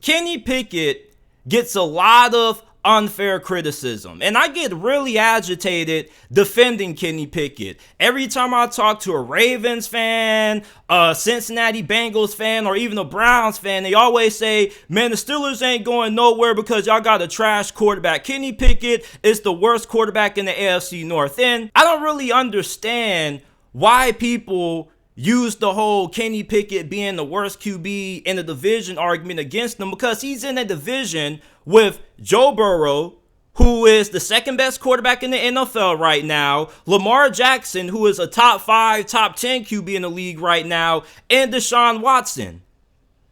Kenny Pickett gets a lot of unfair criticism, and I get really agitated defending Kenny Pickett. Every time I talk to a Ravens fan, a Cincinnati Bengals fan, or even a Browns fan, they always say, man, the Steelers ain't going nowhere because y'all got a trash quarterback. Kenny Pickett is the worst quarterback in the AFC North. And I don't really understand why people use the whole Kenny Pickett being the worst QB in the division argument against him, because he's in a division with Joe Burrow, who is the second best quarterback in the NFL right now, Lamar Jackson, who is a top 5, top 10 QB in the league right now, and Deshaun Watson.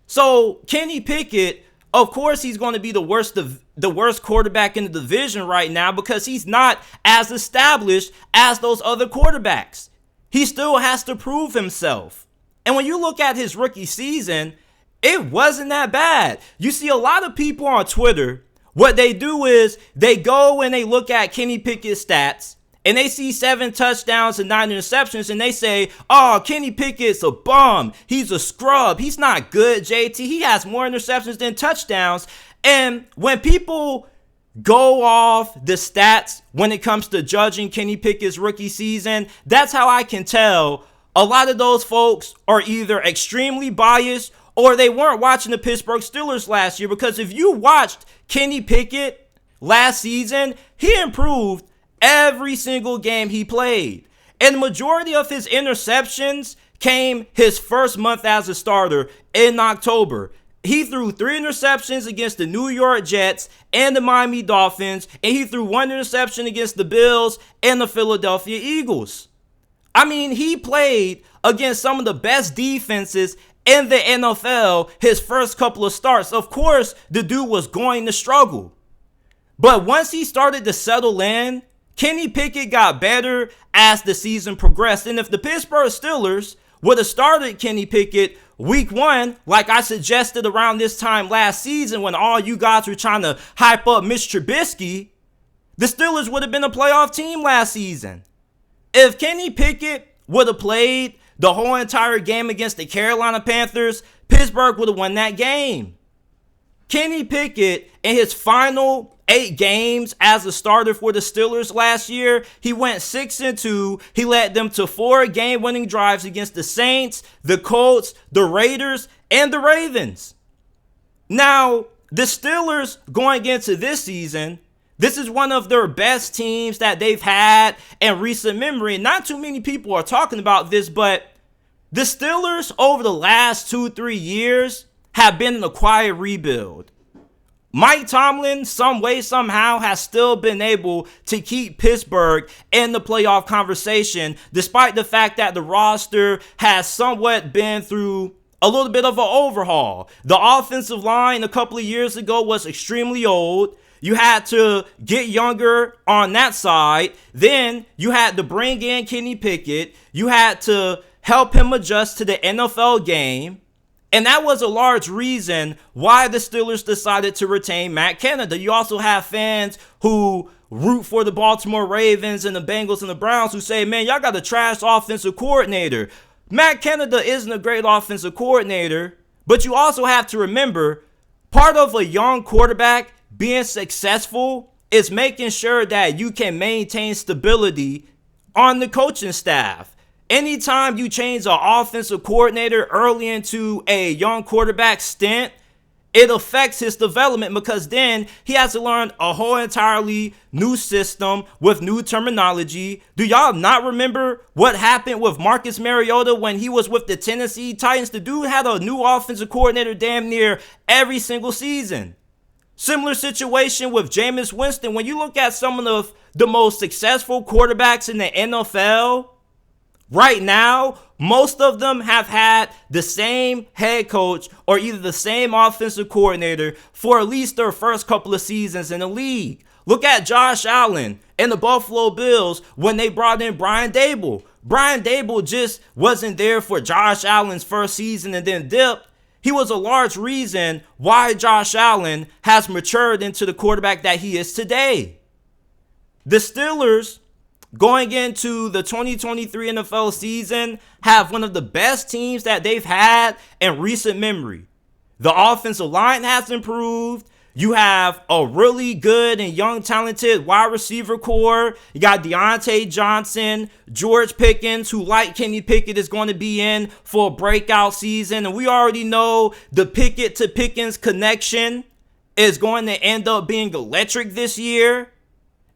So Kenny Pickett, of course, he's going to be the worst quarterback in the division right now because he's not as established as those other quarterbacks. He still has to prove himself. And when you look at his rookie season, it wasn't that bad. You see a lot of people on Twitter, what they do is they go and they look at Kenny Pickett's stats and they see 7 touchdowns and 9 interceptions and they say, oh, Kenny Pickett's a bum. He's a scrub. He's not good, JT. He has more interceptions than touchdowns. And when people go off the stats when it comes to judging Kenny Pickett's rookie season, that's how I can tell a lot of those folks are either extremely biased or they weren't watching the Pittsburgh Steelers last year. Because if you watched Kenny Pickett last season, he improved every single game he played. And the majority of his interceptions came his first month as a starter in October. He threw 3 interceptions against the New York Jets and the Miami Dolphins, and he threw 1 interception against the Bills and the Philadelphia Eagles. I mean, he played against some of the best defenses in the NFL his first couple of starts. Of course, the dude was going to struggle. But once he started to settle in, Kenny Pickett got better as the season progressed. And if the Pittsburgh Steelers would have started Kenny Pickett week 1, like I suggested around this time last season when all you guys were trying to hype up Mitch Trubisky, the Steelers would have been a playoff team last season. If Kenny Pickett would have played the whole entire game against the Carolina Panthers, Pittsburgh would have won that game. Kenny Pickett, in his final 8 games as a starter for the Steelers last year, he went 6-2. He led them to 4 game-winning drives against the Saints, the Colts, the Raiders, and the Ravens. Now, the Steelers going into this season, this is one of their best teams that they've had in recent memory. Not too many people are talking about this, but the Steelers over the last 2-3 years have been in a quiet rebuild. Mike Tomlin, some way, somehow, has still been able to keep Pittsburgh in the playoff conversation, despite the fact that the roster has somewhat been through a little bit of an overhaul. The offensive line a couple of years ago was extremely old. You had to get younger on that side. Then you had to bring in Kenny Pickett. You had to help him adjust to the NFL game. And that was a large reason why the Steelers decided to retain Matt Canada. You also have fans who root for the Baltimore Ravens and the Bengals and the Browns who say, man, y'all got a trash offensive coordinator. Matt Canada isn't a great offensive coordinator, but you also have to remember, part of a young quarterback being successful is making sure that you can maintain stability on the coaching staff. Anytime you change an offensive coordinator early into a young quarterback stint, it affects his development because then he has to learn a whole entirely new system with new terminology. Do y'all not remember what happened with Marcus Mariota when he was with the Tennessee Titans? The dude had a new offensive coordinator damn near every single season. Similar situation with Jameis Winston. When you look at some of the most successful quarterbacks in the NFL, right now, most of them have had the same head coach or either the same offensive coordinator for at least their first couple of seasons in the league. Look at Josh Allen and the Buffalo Bills when they brought in Brian Daboll. Brian Daboll just wasn't there for Josh Allen's first season and then dipped. He was a large reason why Josh Allen has matured into the quarterback that he is today. The Steelers, going into the 2023 NFL season, have one of the best teams that they've had in recent memory. The offensive line has improved. You have a really good and young, talented wide receiver core. You got Deontay Johnson, George Pickens, who, like Kenny Pickett, is going to be in for a breakout season. And we already know the Pickett to Pickens connection is going to end up being electric this year.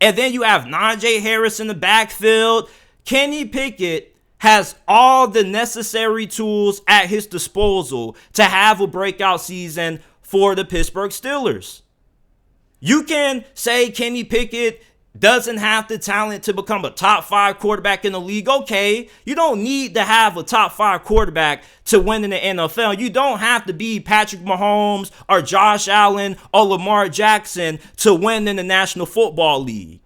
And then you have Najee Harris in the backfield. Kenny Pickett has all the necessary tools at his disposal to have a breakout season for the Pittsburgh Steelers. You can say Kenny Pickett doesn't have the talent to become a top 5 quarterback in the league. Okay, you don't need to have a top 5 quarterback to win in the NFL. You don't have to be Patrick Mahomes or Josh Allen or Lamar Jackson to win in the National Football League.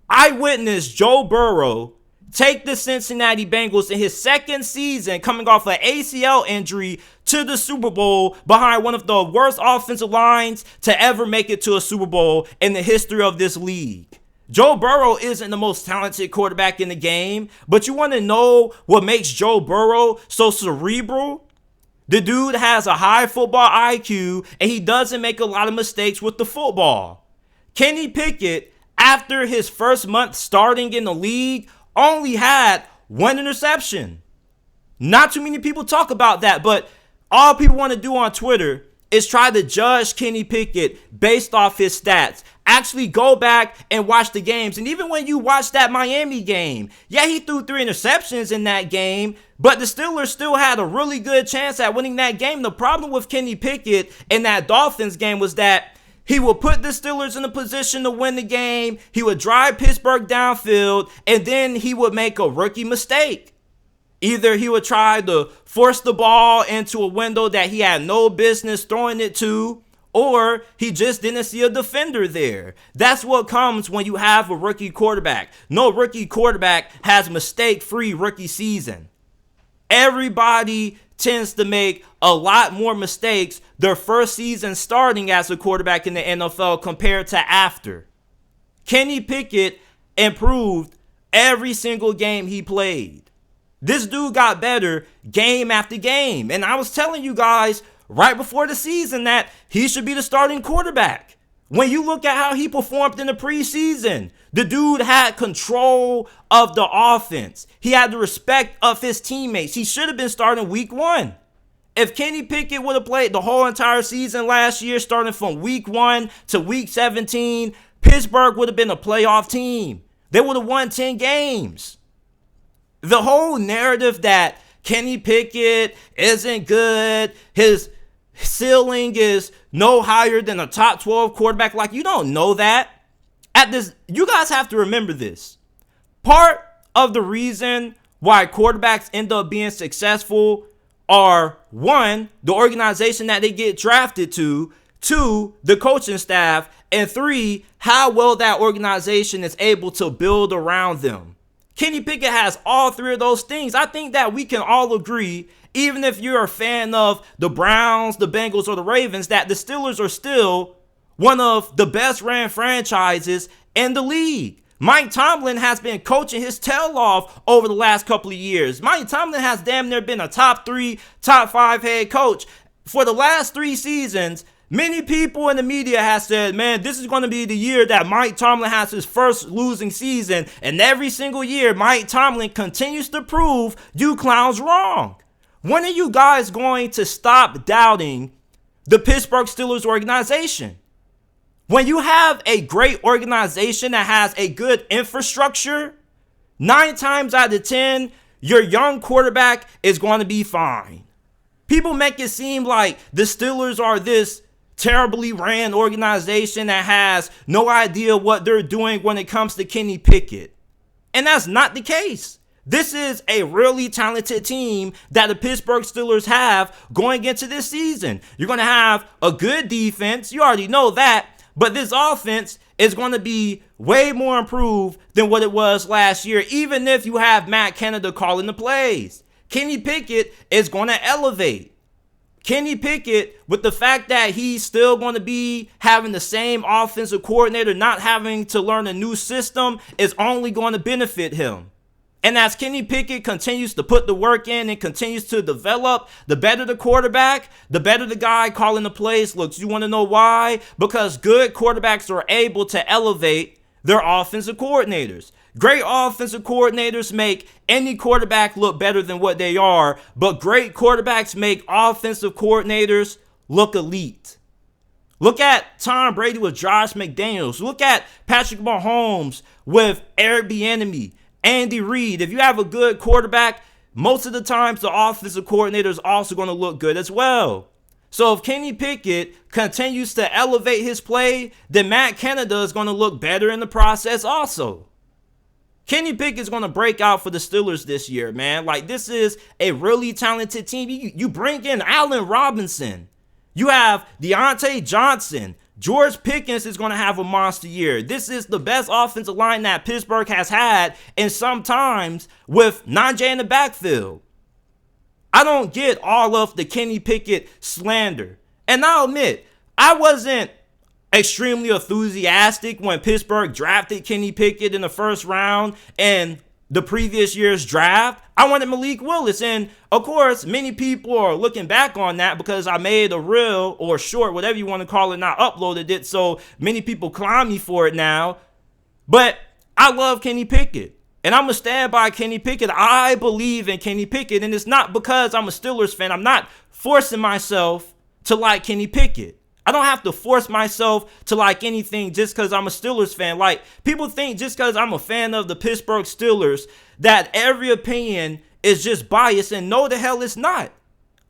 I witnessed Joe Burrow take the Cincinnati Bengals in his second season coming off an ACL injury to the Super Bowl behind one of the worst offensive lines to ever make it to a Super Bowl in the history of this league. Joe Burrow isn't the most talented quarterback in the game, but you want to know what makes Joe Burrow so cerebral? The dude has a high football IQ and he doesn't make a lot of mistakes with the football. Kenny Pickett, after his first month starting in the league, only had 1 interception. Not too many people talk about that, but all people want to do on Twitter is try to judge Kenny Pickett based off his stats. Actually go back and watch the games. And even when you watch that Miami game, yeah, he threw 3 interceptions in that game, but the Steelers still had a really good chance at winning that game. The problem with Kenny Pickett in that Dolphins game was that he would put the Steelers in a position to win the game. He would drive Pittsburgh downfield, and then he would make a rookie mistake. Either he would try to force the ball into a window that he had no business throwing it to, or he just didn't see a defender there. That's what comes when you have a rookie quarterback. No rookie quarterback has mistake-free rookie season. Everybody tends to make a lot more mistakes their first season starting as a quarterback in the NFL compared to after. Kenny Pickett improved every single game he played. This dude got better game after game. And I was telling you guys right before the season that he should be the starting quarterback. When you look at how he performed in the preseason, the dude had control of the offense. He had the respect of his teammates. He should have been starting week 1. If Kenny Pickett would have played the whole entire season last year, starting from week 1 to week 17, Pittsburgh would have been a playoff team. They would have won 10 games. The whole narrative that Kenny Pickett isn't good, his ceiling is no higher than a top 12 quarterback, like, you don't know that. You guys have to remember this. Part of the reason why quarterbacks end up being successful are, 1, the organization that they get drafted to, 2, the coaching staff, and 3, how well that organization is able to build around them. Kenny Pickett has all 3 of those things. I think that we can all agree, even if you're a fan of the Browns, the Bengals, or the Ravens, that the Steelers are still one of the best ran franchises in the league. Mike Tomlin has been coaching his tail off over the last couple of years. Mike Tomlin has damn near been a top 3, top 5 head coach. For the last 3 seasons, many people in the media have said, man, this is going to be the year that Mike Tomlin has his first losing season. And every single year, Mike Tomlin continues to prove you clowns wrong. When are you guys going to stop doubting the Pittsburgh Steelers organization? When you have a great organization that has a good infrastructure, 9 times out of 10, your young quarterback is going to be fine. People make it seem like the Steelers are this terribly ran organization that has no idea what they're doing when it comes to Kenny Pickett. And that's not the case. This is a really talented team that the Pittsburgh Steelers have going into this season. You're going to have a good defense. You already know that. But this offense is going to be way more improved than what it was last year, even if you have Matt Canada calling the plays. Kenny Pickett is going to elevate. Kenny Pickett, with the fact that he's still going to be having the same offensive coordinator, not having to learn a new system, is only going to benefit him. And as Kenny Pickett continues to put the work in and continues to develop, the better the quarterback, the better the guy calling the plays looks. You want to know why? Because good quarterbacks are able to elevate their offensive coordinators. Great offensive coordinators make any quarterback look better than what they are, but great quarterbacks make offensive coordinators look elite. Look at Tom Brady with Josh McDaniels. Look at Patrick Mahomes with Eric Bieniemy, Andy Reid. If you have a good quarterback, most of the times the offensive coordinator is also going to look good as well. So if Kenny Pickett continues to elevate his play, then Matt Canada is going to look better in the process also. Kenny Pickett is going to break out for the Steelers this year, man. Like, this is a really talented team. You bring in Allen Robinson. You have Deontay Johnson. George Pickens is going to have a monster year. This is the best offensive line that Pittsburgh has had in some times with Najee in the backfield. I don't get all of the Kenny Pickett slander. And I'll admit, I wasn't extremely enthusiastic when Pittsburgh drafted Kenny Pickett in the first round in the previous year's draft. I wanted Malik Willis. And of course, many people are looking back on that because I made a reel or short, whatever you want to call it, and I uploaded it. So many people clown me for it now. But I love Kenny Pickett. And I'm going to stand by Kenny Pickett. I believe in Kenny Pickett. And it's not because I'm a Steelers fan. I'm not forcing myself to like Kenny Pickett. I don't have to force myself to like anything just because I'm a Steelers fan. Like, people think just because I'm a fan of the Pittsburgh Steelers that every opinion is just biased, and no, the hell it's not.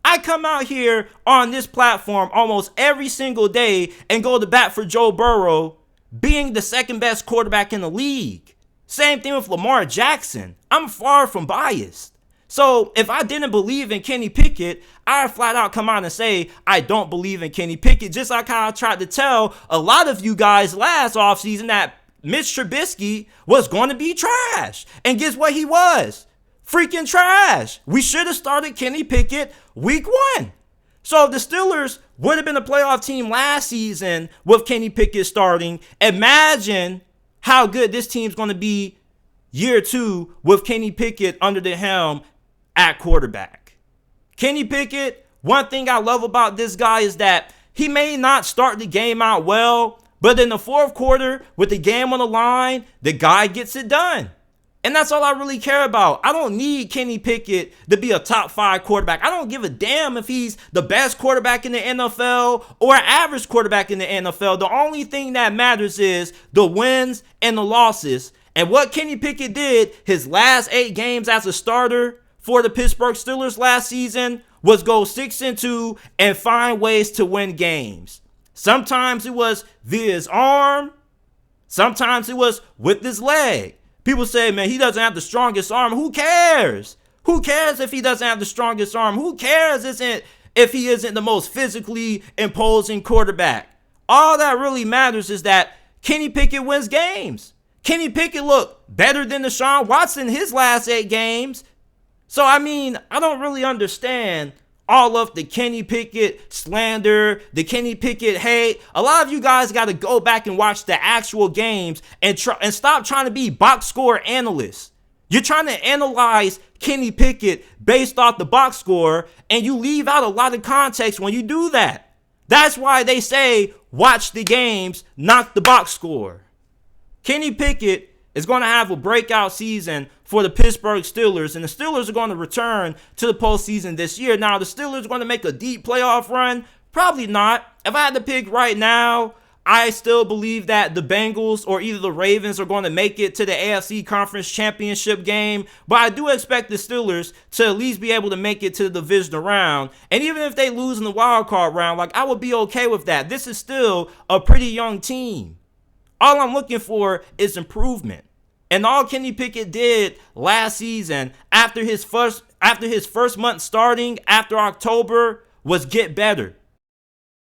I come out here on this platform almost every single day and go to bat for Joe Burrow being the second best quarterback in the league. Same thing with Lamar Jackson. I'm far from biased. So if I didn't believe in Kenny Pickett, I'd flat out come out and say I don't believe in Kenny Pickett, just like how I tried to tell a lot of you guys last offseason that Mitch Trubisky was going to be trash. And guess what he was? Freaking trash. We should have started Kenny Pickett week 1. So if the Steelers would have been a playoff team last season with Kenny Pickett starting, imagine how good this team's going to be year 2 with Kenny Pickett under the helm at quarterback. Kenny Pickett, one thing I love about this guy is that he may not start the game out well, but in the fourth quarter with the game on the line, the guy gets it done. And that's all I really care about. I don't need Kenny Pickett to be a top 5 quarterback. I don't give a damn if he's the best quarterback in the NFL or an average quarterback in the NFL. The only thing that matters is the wins and the losses. And what Kenny Pickett did his last 8 games as a starter for the Pittsburgh Steelers last season was go 6-2 and find ways to win games. Sometimes it was via his arm. Sometimes it was with his leg. People say, man, he doesn't have the strongest arm. Who cares? Who cares if he doesn't have the strongest arm? Who cares if he isn't the most physically imposing quarterback? All that really matters is that Kenny Pickett wins games. Kenny Pickett looked better than Deshaun Watson his last 8 games. So, I mean, I don't really understand all of the Kenny Pickett slander, the Kenny Pickett hate. A lot of you guys got to go back and watch the actual games and stop trying to be box score analysts. You're trying to analyze Kenny Pickett based off the box score, and you leave out a lot of context when you do that. That's why they say watch the games, not the box score. Kenny Pickett is going to have a breakout season for the Pittsburgh Steelers, and the Steelers are going to return to the postseason this year. Now, the Steelers are going to make a deep playoff run? Probably not. If I had to pick right now, I still believe that the Bengals or either the Ravens are going to make it to the AFC Conference Championship game, but I do expect the Steelers to at least be able to make it to the divisional round. And even if they lose in the wild card round, I would be okay with that. This is still a pretty young team. All I'm looking for is improvement. And all Kenny Pickett did last season after his first month starting after October was get better.